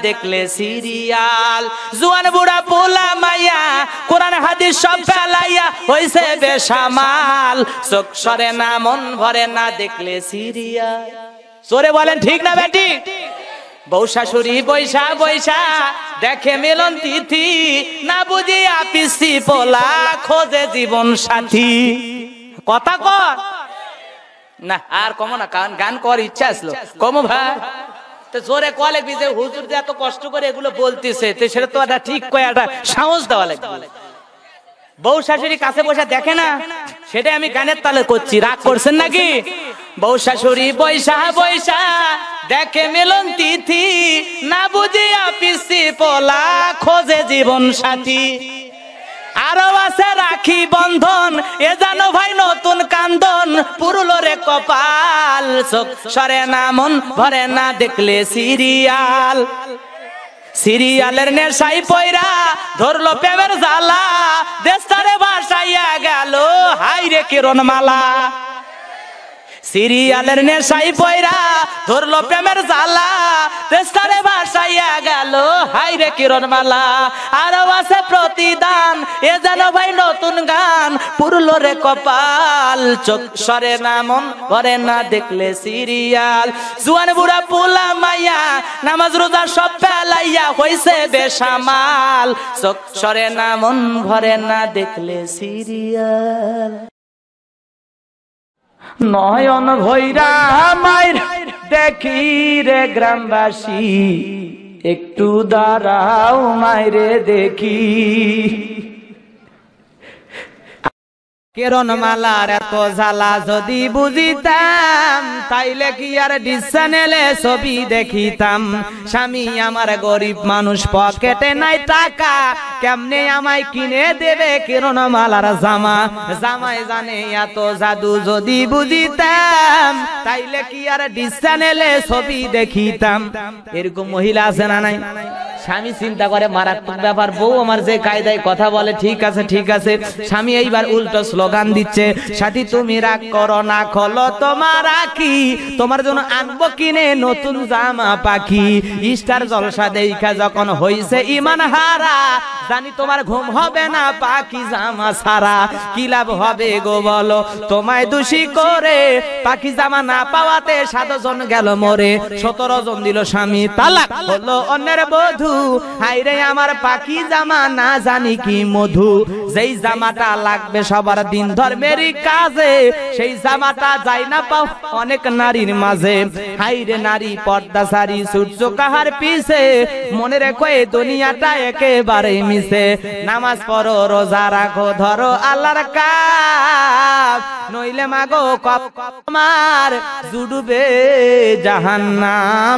দেখলে সিরিয়াল। জুয়ান বুড়া পোলা মাইয়া কোরআন হাদিস সব ফেলাইয়া হইছে বেসামাল, চোখ সরে না মন ভরে না দেখলে সিরিয়াল। জোরে বলেন ঠিক না বেটি? বউ শাশুড়ি বৈশা বৈশা দেখে মিলন তিথি, না বুঝিয়া পিসি পোলা খোঁজে জীবন সাথী। কথা কর না আর কম না, কারণ গান কর ইচ্ছা আসলো কম ভাই। তো জোরে কলে বিজে হুজুর যে এত কষ্ট করে এগুলো বলতেছে, তো সেটা তো একটা ঠিক কয়ে একটা সাহস দেওয়া লাগবে। বউ শাশুড়ি কাছে বসে দেখে না, সেটাই আমি গানের তালে করছি, রাগ করছেন নাকি? বউ শাশুড়ি বৈশা বৈশা দেখে মিলন তিথি, না বুঝিয়া পিসি পোলা খোঁজে জীবন সাথী। আরো আছে রাখি বন্ধন, এ জানো ভাই নতুন কান্দন, পুরুলো রে কপাল, চোখ সরে না মন ভরে না দেখলে সিরিয়াল। সিরিয়ালের নেশাই পয়রা ধরলো প্রেমের জ্বালা, দেশটারে ভাসাইয়া গেল হাইরে কিরণ মালা। সিরিয়ালের নেশাই পয়রা ধরলো প্রেমের জ্বালা, দেশটারে ভাসাইয়া গেল হাইরে কিরণ মালা। আরো আছে প্রতিদান, এ যেন ভাই নতুন গান, পুরলো রে কপাল, চোখ সরে না মন ভরে না দেখলে সিরিয়াল। জুয়ান বুড়া পোলা মাইয়া নামাজ রোজা সব ফেলাইয়া হইছে বেসামাল, চোখ সরে না মন ভরে না দেখলে সিরিয়াল। নয়ন ভৈরা মায়ের দেখি রে গ্রামবাসী, একটু দাঁড়াও মাইরে দেখি। কিরণ মালার এত জ্বালা যদি বুঝিতাম, তাইলে কি আর ডিস চ্যানেলে ছবি দেখিতাম। স্বামী আমার গরিব মানুষ, পকেটে নাই টাকা, কেমনে আমায় কিনে দেবে কিরণ মালার জামা। জামাই জানে এত জাদু যদি বুঝিতাম, তাইলে কি আর ডিস চ্যানেলে ছবি দেখিতাম। এরকম মহিলা আছে না নাই? স্বামী চিন্তা করে মারাত্মক ব্যাপার, বউ আমার যে কায়দায় কথা বলে ঠিক আছে ঠিক আছে, স্বামী এইবার উল্টো স্লোগান দিচ্ছে, সাথী তুমি রাগ করো না, খোলো তোমার রাখি, তোমার জন্য আনবো কিনে নতুন জামা পাখি। স্টার জলসা দেখা যখন হইছে ইমান হারা, জানি তোমার ঘুম হবে না পাখি জামা ছাড়া। কি লাভ হবে গো বলো তোমায় দোষী করে, পাখি জামা না পাওয়াতে 7 জন গেল মরে, 17 জন দিল স্বামী তালাক, হলো অন্যের বধূ। হাইরে আমার পাখি জামা না জানি কি মধু, যেই জামাটা লাগবে সবার দিন ধর্মের কাজে, সেই জামাটা যায় না পাও অনেক নারীর মাঝে। হাইরে নারী পর্দা সারি সূর্য কাহার পিছে, মনে রেখো এই দুনিয়াটা একেবারে মিছে। নামাজ পড়ো রোজা রাখো ধরো আল্লাহর কাজ, নইলে মাগো কপ আমার জুড়বে জাহান্নাম।